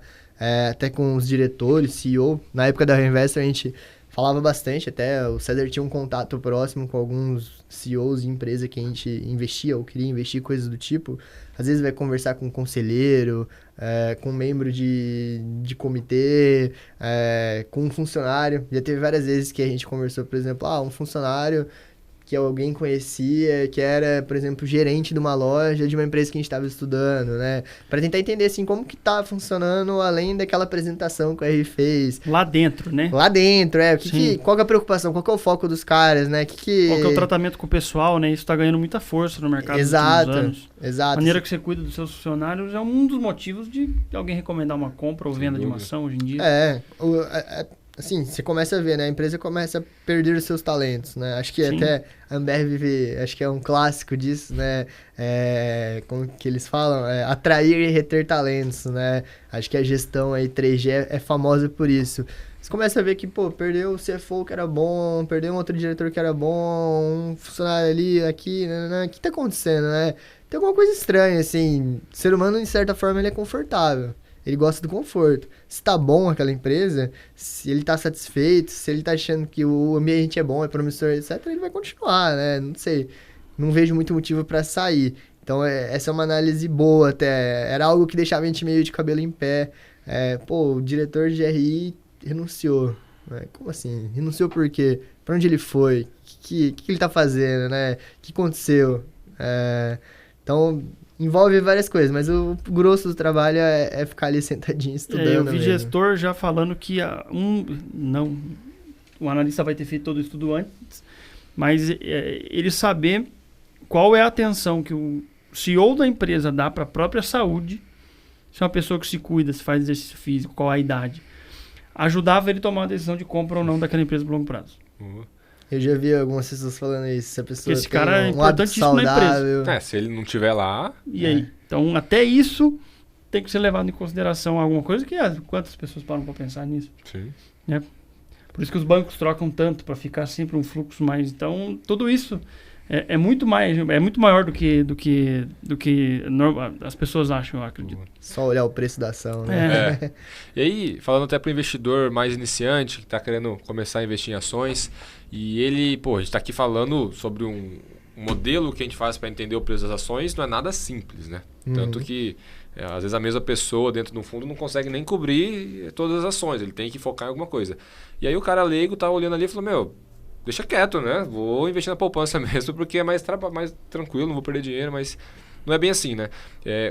até com os diretores, CEO. Na época da Reinvestor a gente falava bastante, até o César tinha um contato próximo com alguns CEOs de empresa que a gente investia ou queria investir, coisas do tipo. Às vezes vai conversar com um conselheiro, com um membro de comitê, com um funcionário. Já teve várias vezes que a gente conversou, por exemplo, um funcionário que alguém conhecia, que era, por exemplo, gerente de uma loja de uma empresa que a gente estava estudando, né? Para tentar entender, assim, como que tá funcionando além daquela apresentação que o RI fez. Lá dentro, né? Lá dentro, qual que é a preocupação? Qual que é o foco dos caras, né? Qual que é o tratamento com o pessoal, né? Isso tá ganhando muita força no mercado nos últimos anos. Exato. A maneira que você cuida dos seus funcionários é um dos motivos de alguém recomendar uma compra ou venda de uma ação hoje em dia. Assim, você começa a ver, né? A empresa começa a perder os seus talentos, né? Acho que até a Ambev, acho que é um clássico disso, né? Como que eles falam? Atrair e reter talentos, né? Acho que a gestão aí 3G é famosa por isso. Você começa a ver que, perdeu o CFO que era bom, perdeu um outro diretor que era bom, um funcionário ali, aqui, o que tá acontecendo, né? Tem alguma coisa estranha, assim. O ser humano, de certa forma, ele é confortável. Ele gosta do conforto. Se tá bom aquela empresa, se ele tá satisfeito, se ele tá achando que o ambiente é bom, é promissor, etc., ele vai continuar, né? Não sei. Não vejo muito motivo para sair. Então, essa é uma análise boa até. Era algo que deixava a gente meio de cabelo em pé. O diretor de RI renunciou. Como assim? Renunciou por quê? Pra onde ele foi? O que ele tá fazendo, né? O que aconteceu? Então... envolve várias coisas, mas o grosso do trabalho é ficar ali sentadinho estudando. Eu vi gestor já falando que o analista vai ter feito todo o estudo antes, mas ele saber qual é a atenção que o CEO da empresa dá para a própria saúde, se é uma pessoa que se cuida, se faz exercício físico, qual a idade, ajudava ele a tomar a decisão de compra ou não daquela empresa por longo prazo. Eu já vi algumas pessoas falando isso. Se a pessoa esse cara é importantíssimo na empresa. Se ele não estiver lá... E aí? Então, até isso tem que ser levado em consideração alguma coisa que... quantas pessoas param para pensar nisso? Sim. Por isso que os bancos trocam tanto, para ficar sempre um fluxo mais... Então, tudo isso é muito maior do que as pessoas acham, eu acredito. Só olhar o preço da ação, né? E aí, falando até para o investidor mais iniciante, que está querendo começar a investir em ações, e ele, a gente está aqui falando sobre um modelo que a gente faz para entender o preço das ações, não é nada simples, né? Tanto que Às vezes a mesma pessoa dentro de um fundo não consegue nem cobrir todas as ações, ele tem que focar em alguma coisa. E aí o cara leigo tá olhando ali e falou, meu, deixa quieto, né? Vou investir na poupança mesmo, porque é mais tranquilo, não vou perder dinheiro, mas não é bem assim, né?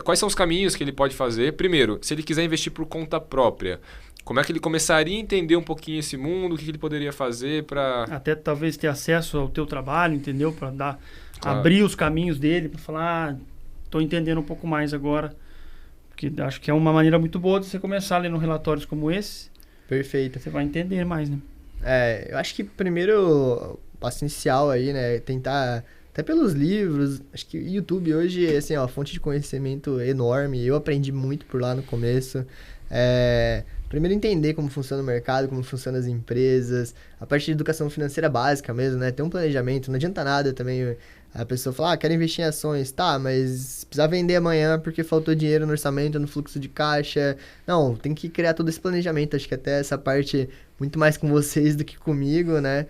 Quais são os caminhos que ele pode fazer? Primeiro, se ele quiser investir por conta própria, como é que ele começaria a entender um pouquinho esse mundo? O que ele poderia fazer para... Até talvez ter acesso ao teu trabalho, entendeu? Para abrir os caminhos dele, para falar, estou entendendo um pouco mais agora. Porque acho que é uma maneira muito boa de você começar lendo relatórios como esse. Perfeito. Você vai entender mais, né? Eu acho que primeiro, o passo inicial aí, né, tentar, até pelos livros, acho que o YouTube hoje, assim, ó, fonte de conhecimento enorme, eu aprendi muito por lá no começo. Primeiro entender como funciona o mercado, como funcionam as empresas, a parte de educação financeira básica mesmo, né, ter um planejamento, não adianta nada também a pessoa falar, quero investir em ações, tá, mas precisa vender amanhã porque faltou dinheiro no orçamento, no fluxo de caixa. Não, tem que criar todo esse planejamento, acho que até essa parte muito mais com vocês do que comigo, né?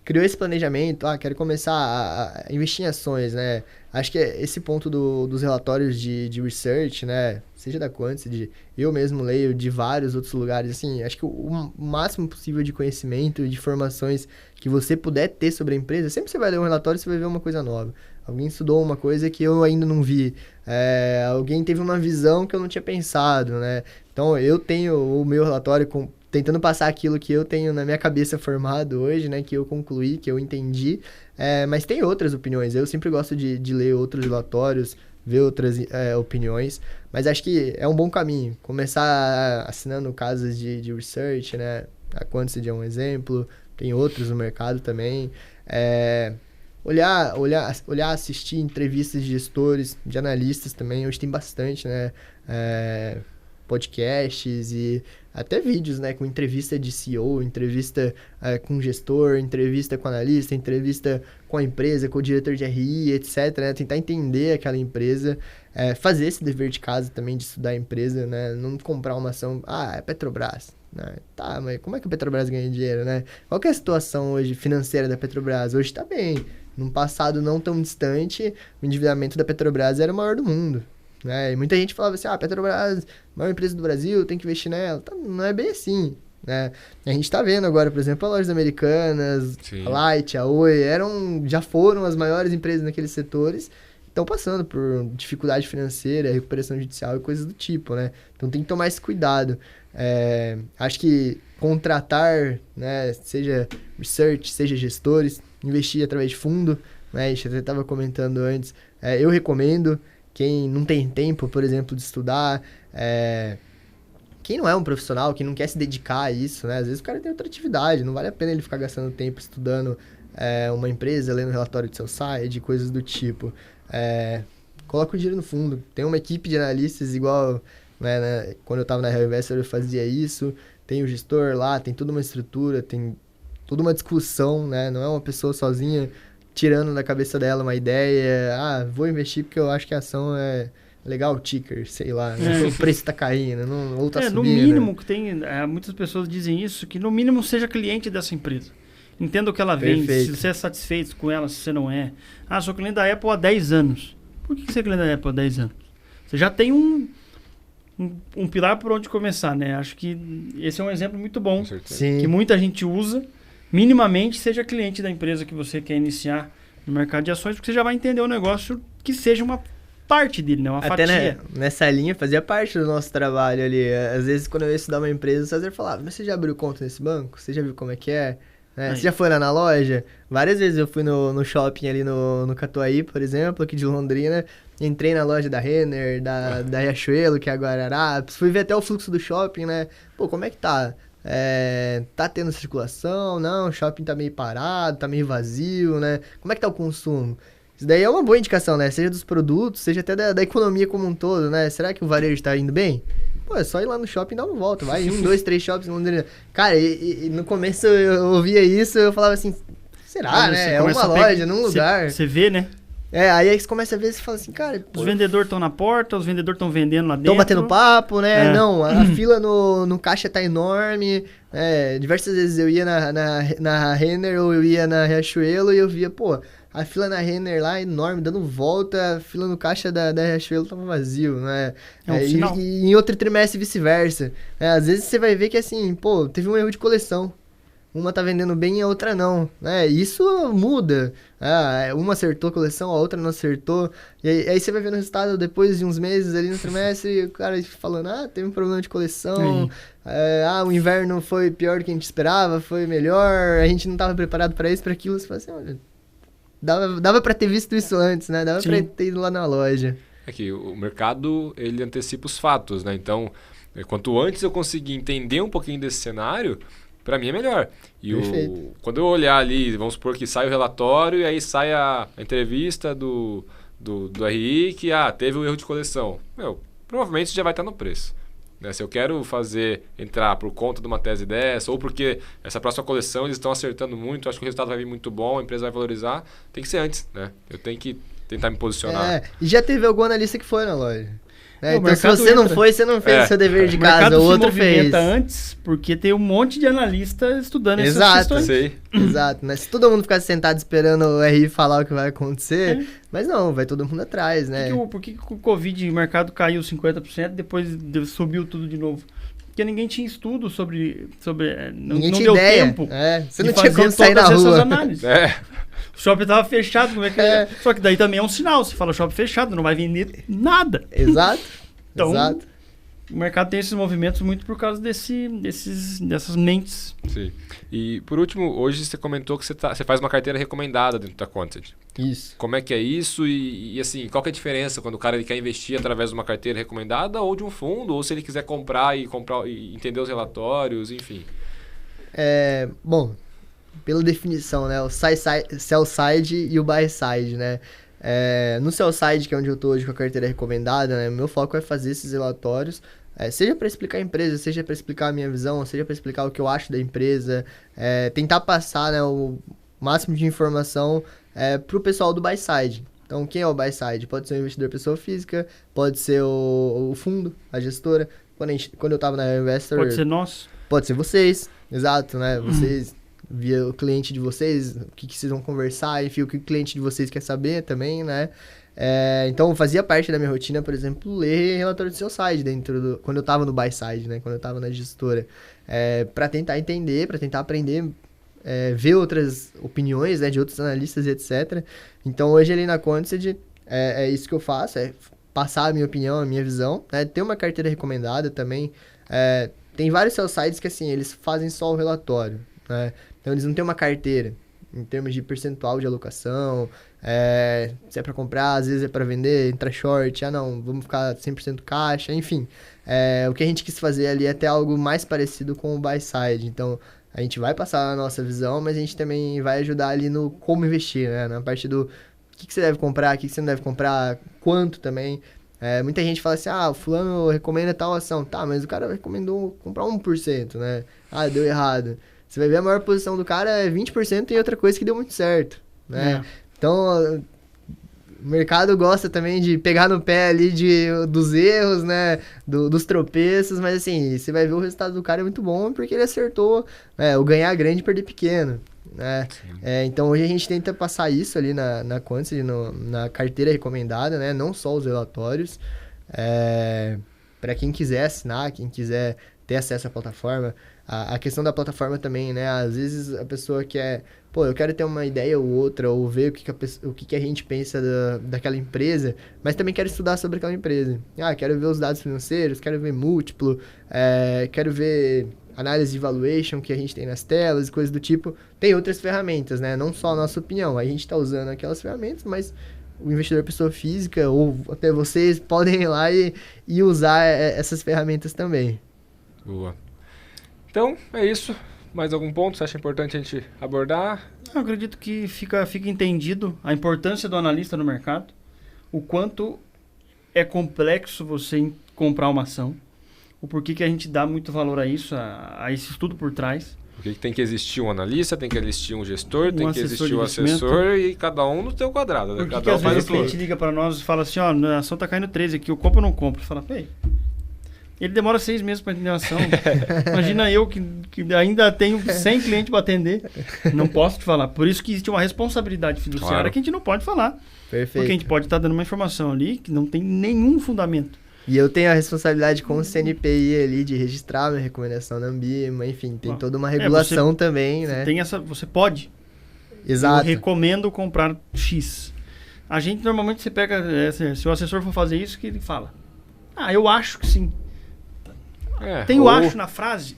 Criou esse planejamento, quero começar a investir em ações, né? Acho que esse ponto dos relatórios de research, né? Seja da Quantity, eu mesmo leio de vários outros lugares, assim, acho que o máximo possível de conhecimento e de informações que você puder ter sobre a empresa, sempre você vai ler um relatório e você vai ver uma coisa nova. Alguém estudou uma coisa que eu ainda não vi. Alguém teve uma visão que eu não tinha pensado, né? Então, eu tenho o meu relatório tentando passar aquilo que eu tenho na minha cabeça formado hoje, né? Que eu concluí, que eu entendi. Mas tem outras opiniões. Eu sempre gosto de ler outros relatórios, ver outras opiniões. Mas acho que é um bom caminho. Começar assinando casas de research, né? A Quantity é um exemplo. Tem outros no mercado também. Olhar, assistir entrevistas de gestores, de analistas também. Hoje tem bastante, né? Podcasts e até vídeos, né? Com entrevista de CEO, entrevista com gestor, entrevista com analista, entrevista com a empresa, com o diretor de RI, etc. Né? Tentar entender aquela empresa. Fazer esse dever de casa também de estudar a empresa, né? Não comprar uma ação... é Petrobras. Né? Tá, mas como é que a Petrobras ganha dinheiro, né? Qual que é a situação hoje financeira da Petrobras? Hoje tá bem. Num passado não tão distante, o endividamento da Petrobras era o maior do mundo. Né? E muita gente falava assim, Petrobras, maior empresa do Brasil, tem que investir nela. Não é bem assim. Né? A gente tá vendo agora, por exemplo, as lojas americanas, Sim. A Light, a Oi, já foram as maiores empresas naqueles setores, estão passando por dificuldade financeira, recuperação judicial e coisas do tipo, né? Então tem que tomar esse cuidado. Acho que contratar, né, seja research, seja gestores, investir através de fundo, né? A gente até estava comentando antes, eu recomendo. Quem não tem tempo, por exemplo, de estudar, quem não é um profissional, quem não quer se dedicar a isso, né? Às vezes o cara tem outra atividade, não vale a pena ele ficar gastando tempo estudando uma empresa, lendo relatório de seu site, coisas do tipo. Coloca o dinheiro no fundo. Tem uma equipe de analistas igual, né, quando eu estava na Real Investor eu fazia isso. Tem o gestor lá, tem toda uma estrutura, tem toda uma discussão, né? Não é uma pessoa sozinha tirando da cabeça dela uma ideia, vou investir porque eu acho que a ação é legal, ticker, sei lá, né? O preço tá caindo, ou tá subindo. No mínimo, que tem, muitas pessoas dizem isso, que no mínimo seja cliente dessa empresa. Entenda o que ela vende, se você é satisfeito com ela, se você não é. Sou cliente da Apple há 10 anos. Por que você é cliente da Apple há 10 anos? Você já tem um pilar por onde começar, né? Acho que esse é um exemplo muito bom, que muita gente usa. Minimamente seja cliente da empresa que você quer iniciar no mercado de ações, porque você já vai entender o negócio que seja uma parte dele, né? Uma até fatia. Nessa linha fazia parte do nosso trabalho ali. Às vezes quando eu ia estudar uma empresa, o César falava, mas você já abriu conta nesse banco? Você já viu como é que é? Você já foi lá na loja? Várias vezes eu fui no shopping ali no Catuaí, por exemplo, aqui de Londrina. Entrei na loja da Renner, da Riachuelo, que é a Guararapes. Fui ver até o fluxo do shopping, né? Pô, como é que tá? Tá tendo circulação? Não, o shopping tá meio parado, tá meio vazio, né? Como é que tá o consumo? Isso daí é uma boa indicação, né? Seja dos produtos, seja até da economia como um todo, né? Será que o varejo tá indo bem? Pô, é só ir lá no shopping e dar uma volta. Vai 1, 2, 3 shoppings em Londrina. Cara, e no começo eu ouvia isso, eu falava assim, será, né? É uma loja, num lugar. Você vê, né? Aí você começa a ver e fala assim, cara... Os vendedores estão na porta, os vendedores estão vendendo lá dentro. Estão batendo papo, né? Não, a fila no caixa tá enorme. Diversas vezes eu ia na Renner ou eu ia na Riachuelo e eu via, pô, a fila na Renner lá enorme, dando volta, a fila no caixa da Riachuelo tava vazio, né? É um sinal. E em outro trimestre vice-versa. Às vezes você vai ver que assim, pô, teve um erro de coleção. Uma tá vendendo bem e a outra não, né? Isso muda. Uma acertou a coleção, a outra não acertou. E aí você vai ver no resultado depois de uns meses ali no trimestre, o cara falando, teve um problema de coleção. O inverno foi pior do que a gente esperava, foi melhor, a gente não tava preparado para isso, para aquilo. Você fala assim, olha, dava pra ter visto isso antes, né? Dava pra ter ido lá na loja. É que o mercado, ele antecipa os fatos, né? Então, quanto antes eu conseguir entender um pouquinho desse cenário, para mim é melhor. E quando eu olhar ali, vamos supor que sai o relatório e aí sai a entrevista do RI que teve um erro de coleção. Provavelmente já vai estar no preço. Né? Se eu quero entrar por conta de uma tese dessa, ou porque essa próxima coleção eles estão acertando muito, acho que o resultado vai vir muito bom, a empresa vai valorizar, tem que ser antes. Né? Eu tenho que tentar me posicionar. E já teve algum analista que foi na loja. Então, se você não foi, você não fez o seu dever de casa, o outro fez. Antes, porque tem um monte de analista estudando essas questões. Exato, né? Se todo mundo ficasse sentado esperando o RI falar o que vai acontecer, mas não, vai todo mundo atrás, né? Por que o Covid, o mercado caiu 50%, depois subiu tudo de novo? Porque ninguém tinha estudo sobre não deu ideia. Tempo você não tinha como sair na rua. Essas análises. O shopping estava fechado, como é que é? Só que daí também é um sinal. Você fala shopping fechado, não vai vender nada. Exato. Então, o mercado tem esses movimentos muito por causa dessas mentes. Sim. E, por último, hoje você comentou que você faz uma carteira recomendada dentro da Quantity. Isso. Como é que é isso? E assim, qual que é a diferença quando o cara ele quer investir através de uma carteira recomendada ou de um fundo? Ou se ele quiser comprar e entender os relatórios, enfim. Bom, pela definição, né? O sell side e o buy side, né? No sell side, que é onde eu estou hoje com a carteira recomendada, né? Meu foco é fazer esses relatórios, seja para explicar a empresa, seja para explicar a minha visão, seja para explicar o que eu acho da empresa, tentar passar, né, o máximo de informação para o pessoal do buy side. Então, quem é o buy side? Pode ser o investidor pessoa física, pode ser o fundo, a gestora. Quando eu estava na Investor... Pode ser nós. Pode ser vocês, exato, né? Vocês... via o cliente de vocês, o que vocês vão conversar, enfim, o que o cliente de vocês quer saber também, né? Então, fazia parte da minha rotina, por exemplo, ler relatório do seu site quando eu estava no buy side, né? Quando eu estava na gestora. Para tentar entender, para tentar aprender, ver outras opiniões, né? De outros analistas e etc. Então, hoje ali na Quantity, é isso que eu faço, passar a minha opinião, a minha visão, né? Ter uma carteira recomendada também. Tem vários sell sites que, assim, eles fazem só o relatório, né? Então, eles não têm uma carteira em termos de percentual de alocação, se é para comprar, às vezes é para vender, entra short, não, vamos ficar 100% caixa, enfim. O que a gente quis fazer ali é ter algo mais parecido com o buy side. Então, a gente vai passar a nossa visão, mas a gente também vai ajudar ali no como investir, né? Na parte do que você deve comprar, o que você não deve comprar, quanto também. Muita gente fala assim, o fulano recomenda tal ação. Tá, mas o cara recomendou comprar 1%, né? Deu errado. Você vai ver a maior posição do cara é 20% em outra coisa que deu muito certo, né? Então, o mercado gosta também de pegar no pé ali dos erros, né? Dos tropeços, mas assim, você vai ver o resultado do cara é muito bom porque ele acertou o ganhar grande e perder pequeno, né? Então, hoje a gente tenta passar isso ali na Quantity, na carteira recomendada, né? Não só os relatórios. Para quem quiser assinar, quem quiser ter acesso à plataforma. A questão da plataforma também, né? Às vezes a pessoa quer... eu quero ter uma ideia ou outra, ou ver o que a gente pensa daquela empresa, mas também quero estudar sobre aquela empresa. Quero ver os dados financeiros, quero ver múltiplo, quero ver análise de valuation que a gente tem nas telas e coisas do tipo. Tem outras ferramentas, né? Não só a nossa opinião. A gente está usando aquelas ferramentas, mas o investidor pessoa física, ou até vocês, podem ir lá e usar essas ferramentas também. Boa. Então, é isso. Mais algum ponto você acha importante a gente abordar? Eu acredito que fica entendido a importância do analista no mercado, o quanto é complexo você comprar uma ação, o porquê que a gente dá muito valor a isso, a esse estudo por trás. Porque tem que existir um analista, tem que existir um gestor, tem que existir um assessor e cada um no seu quadrado. Né? Porque às vezes o cliente liga para nós e fala assim, a ação está caindo 13 aqui, eu compro ou não compro? Fala, Ele demora 6 meses para atender uma ação. Imagina eu que ainda tenho 100 clientes para atender. Não posso te falar. Por isso que existe uma responsabilidade fiduciária Claro. que a gente não pode falar. Perfeito. Porque a gente pode estar dando uma informação ali que não tem nenhum fundamento. E eu tenho a responsabilidade com o CNPI ali de registrar minha recomendação na Ambima, enfim, tem toda uma regulação também, né? Você pode. Exato. Eu recomendo comprar X. A gente normalmente você pega, se o assessor for fazer isso, que ele fala: eu acho que sim. Tem o acho na frase,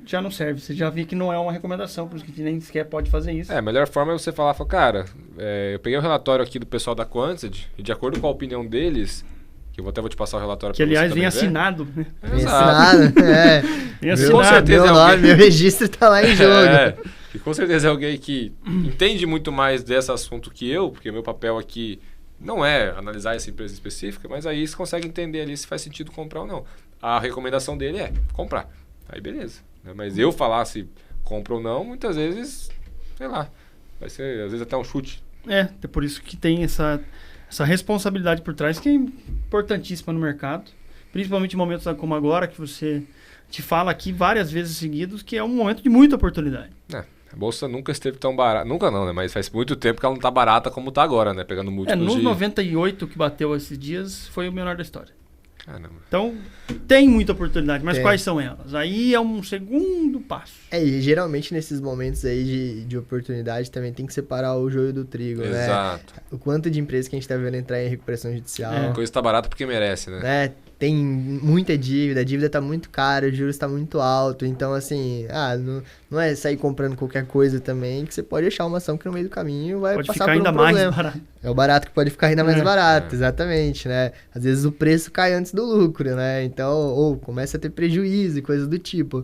já não serve. Você já viu que não é uma recomendação, por isso que a gente nem sequer pode fazer isso. A melhor forma é você falar, cara, eu peguei o relatório aqui do pessoal da Quantity e de acordo com a opinião deles, que eu até vou te passar o relatório Que, pra você aliás, vem também ver. assinado. Né? Ensinado, Vem assinado. Com certeza meu é alguém- nome, meu registro tá lá em jogo. E com certeza é alguém que entende muito mais desse assunto que eu, porque meu papel aqui não é analisar essa empresa específica, mas aí você consegue entender ali se faz sentido comprar ou não. A recomendação dele é comprar. Aí beleza. Mas eu falar se compra ou não, muitas vezes, sei lá, vai ser às vezes até um chute. É por isso que tem essa responsabilidade por trás, que é importantíssima no mercado. Principalmente em momentos como agora, que você te fala aqui várias vezes seguidos, que é um momento de muita oportunidade. A bolsa nunca esteve tão barata. Nunca não, né? Mas faz muito tempo que ela não tá barata como tá agora, né? Pegando múltiplos Nos de... 98 que bateu esses dias, foi o menor da história. Caramba. Então, tem muita oportunidade, mas Tem. quais são elas? Aí é um segundo passo. E geralmente nesses momentos aí de oportunidade também tem que separar o joio do trigo, né? Exato. O quanto de empresas que a gente tá vendo entrar em recuperação judicial, A coisa tá barata porque merece, né? né? Tem muita dívida, a dívida tá muito cara, o juros tá muito alto, então assim, não é sair comprando qualquer coisa também, que você pode achar uma ação que no meio do caminho vai Pode passar ficar por um ainda problema. mais barato. É o barato que pode ficar ainda mais barato, É. exatamente, né? Às vezes o preço cai antes do lucro, né? Então, ou começa a ter prejuízo e coisas do tipo.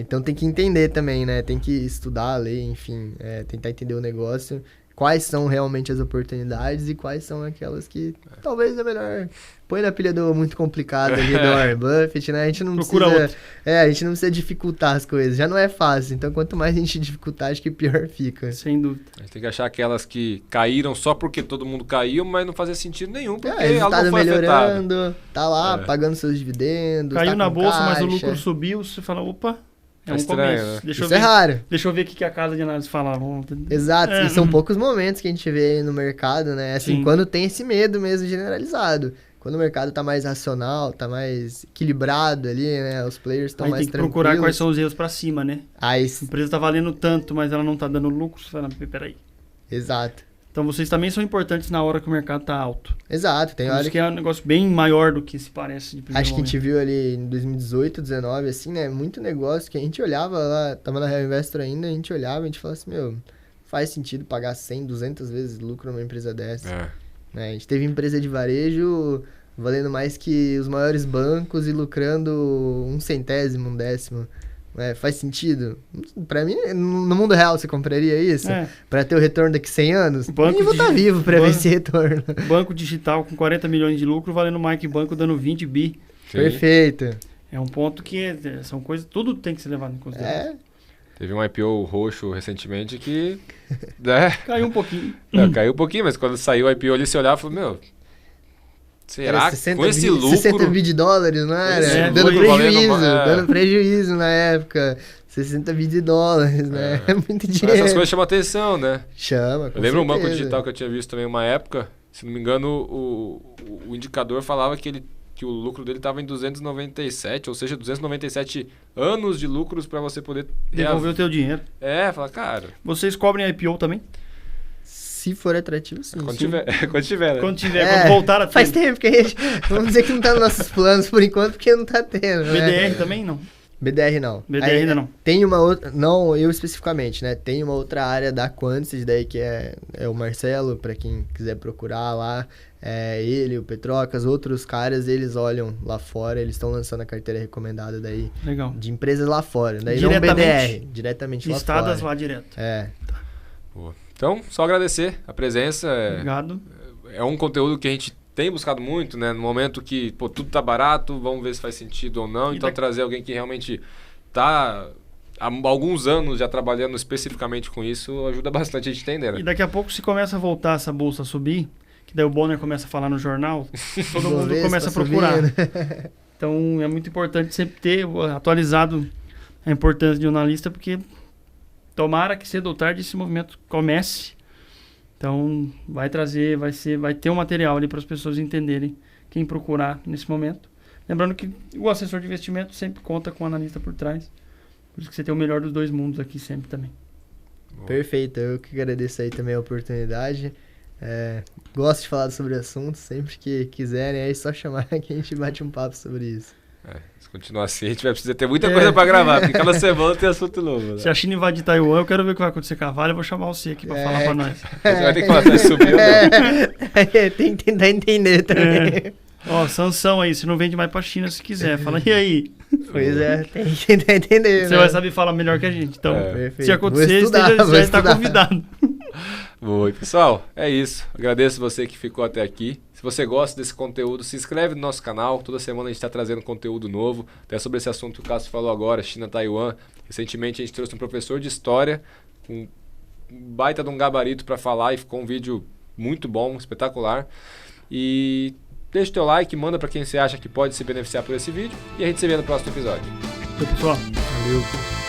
Então tem que entender também, né? Tem que estudar a lei, enfim, tentar entender o negócio, quais são realmente as oportunidades e quais são aquelas que talvez é melhor... Põe na pilha do muito complicado ali do Warren Buffett, né? A gente não Procura precisa... a gente não precisa dificultar as coisas, já não é fácil. Então, quanto mais a gente dificultar, acho que pior fica. Sem dúvida. A gente tem que achar aquelas que caíram só porque todo mundo caiu, mas não fazia sentido nenhum, porque ela Resultado não foi afetada. melhorando, tá lá, pagando seus dividendos, Caiu tá na com bolsa, mas o caixa. lucro subiu, você fala, opa, é Tá um estranho, começo. né? Deixa eu Isso é ver. raro. Deixa eu ver o que a casa de análise fala. Exato, É. e são poucos momentos que a gente vê aí no mercado, né? Assim, Sim. quando tem esse medo mesmo generalizado. Quando o mercado tá mais racional, tá mais equilibrado ali, né? Os players estão Aí mais tem que procurar tranquilos. quais são os erros para cima, né? Aí, A empresa tá valendo tanto, mas ela não tá dando lucro, você fala, peraí. exato. Então vocês também são importantes na hora que o mercado tá alto. Exato, tem Por hora isso que... que é um negócio bem maior do que se parece de primeiro Acho que a gente momento. viu ali em 2018, 2019, assim, né? Muito negócio que a gente olhava lá, tava na Real Investor ainda, a gente olhava e a gente falava assim, faz sentido pagar 100, 200 vezes lucro numa empresa dessa. Né? A gente teve empresa de varejo valendo mais que os maiores bancos e lucrando 1/100, 1/10. Né? Faz sentido? Pra mim, no mundo real, você compraria isso? É. Pra ter o retorno daqui 100 anos? Banco Nem vou estar vivo pra ver banco- esse retorno. Banco digital com 40 milhões de lucro, valendo mais que banco dando 20 bi. Sim. Perfeito. É um ponto que são coisas, tudo tem que ser levado em consideração. Teve um IPO roxo recentemente que... né? Caiu um pouquinho. Caiu um pouquinho, mas quando saiu o IPO ali, você olhava e falou, será Era que 60 com esse bi, lucro... 60 bi de dólares, não era? Esse Dando lucro valendo prejuízo, uma- dando prejuízo na época. 60 bi de dólares, né? É muito dinheiro. Essas coisas chamam atenção, né? Chama, com Eu lembro um banco certeza. digital que eu tinha visto também uma época, se não me engano, o indicador falava que o lucro dele estava em 297, ou seja, 297 anos de lucros para você poder Devolver o teu dinheiro. fala, cara, Vocês cobrem IPO também? Se for atrativo, sim. quando sim. tiver, quando tiver, né? Quando tiver, quando voltar a ter. Faz tempo que a gente... Vamos dizer que não tá nos nossos planos por enquanto, porque não tá tendo, né? BDR também não. BDR não. BDR Aí, ainda não. Tem uma outra... Não, eu especificamente, né? Tem uma outra área da Quantity daí que é o Marcelo, pra quem quiser procurar lá. Ele, o Petrocas, outros caras, eles olham lá fora, eles estão lançando a carteira recomendada daí Legal. de empresas lá fora. Daí não Diretamente? BDR, diretamente lá Listadas fora. lá direto. Boa. Então, só agradecer a presença. Obrigado. É um conteúdo que a gente tem buscado muito, né? No momento que tudo tá barato, vamos ver se faz sentido ou não. E Então, trazer alguém que realmente tá há alguns anos já trabalhando especificamente com isso ajuda bastante a gente entender, né? E daqui a pouco, se começa a voltar essa bolsa a subir, que daí o Bonner começa a falar no jornal, todo mundo Bovespa começa a procurar. subindo. Então, é muito importante sempre ter atualizado a importância de um analista, porque tomara que cedo ou tarde esse movimento comece. Então, vai ter um material ali para as pessoas entenderem quem procurar nesse momento. Lembrando que o assessor de investimento sempre conta com o analista por trás. Por isso que você tem o melhor dos dois mundos aqui sempre também. Perfeito, eu que agradeço aí também a oportunidade. Gosto de falar sobre o assunto, sempre que quiserem, é só chamar que a gente bate um papo sobre isso. Se continuar assim, a gente vai precisar ter muita coisa para gravar, porque cada semana tem assunto novo. Né? Se a China invadir Taiwan, eu quero ver o que vai acontecer com a Vale, eu vou chamar você aqui para falar para nós. Você vai ter que falar, se subiu ou não. Tem que tentar entender também. Sanção aí, você não vende mais pra China se quiser. Fala, e aí? Pois tem que tentar entender. Você vai saber falar melhor que a gente. Então, se acontecer, estudar, já está convidado. Boa, pessoal, é isso. Agradeço você que ficou até aqui. Se você gosta desse conteúdo, se inscreve no nosso canal. Toda semana a gente está trazendo conteúdo novo. Até sobre esse assunto que o Cássio falou agora, China, Taiwan. Recentemente a gente trouxe um professor de história com um baita de um gabarito para falar e ficou um vídeo muito bom, espetacular. E deixa o teu like, manda para quem você acha que pode se beneficiar por esse vídeo. E a gente se vê no próximo episódio. Tchau, pessoal. Valeu.